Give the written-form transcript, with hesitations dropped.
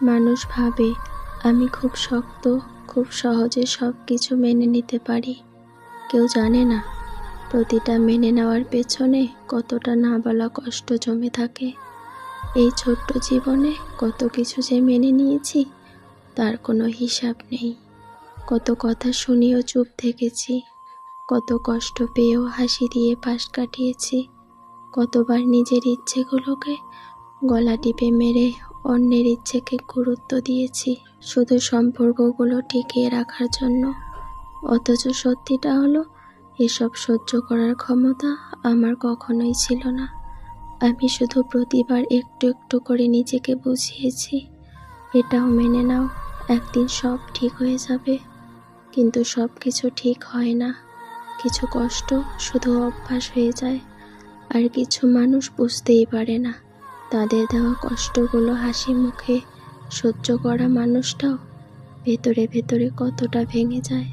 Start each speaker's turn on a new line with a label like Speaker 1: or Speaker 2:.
Speaker 1: মানুষ ভাবে আমি খুব শক্ত, খুব সহজে সব কিছু মেনে নিতে পারি। কেউ জানে না প্রতিটা মেনে নেওয়ার পেছনে কতটা না বলা কষ্ট জমে থাকে। এই ছোট্ট জীবনে কত কিছু যে মেনে নিয়েছি তার কোনো হিসাব নেই। কত কথা শুনিয়েও চুপ থেকেছি, কত কষ্ট পেয়েও হাসি দিয়ে পাশ কাটিয়েছি, কতবার নিজের ইচ্ছেগুলোকে গলা টিপে মেরে অন্যের ইচ্ছেকে গুরুত্ব দিয়েছি শুধু সম্পর্কগুলো টিকিয়ে রাখার জন্য। অথচ সত্যিটা হলো এসব সহ্য করার ক্ষমতা আমার কখনোই ছিল না। আমি শুধু প্রতিবার একটু একটু করে নিজেকে বুঝিয়েছি, এটাও মেনে নাও, একদিন সব ঠিক হয়ে যাবে। কিন্তু সব কিছু ঠিক হয় না। কিছু কষ্ট শুধু অভ্যাস হয়ে যায়, আর কিছু মানুষ বুঝতেই পারে না তাদের দেওয়া কষ্টগুলো হাসি মুখে সহ্য করা মানুষটাও ভেতরে ভেতরে কতটা ভেঙে যায়।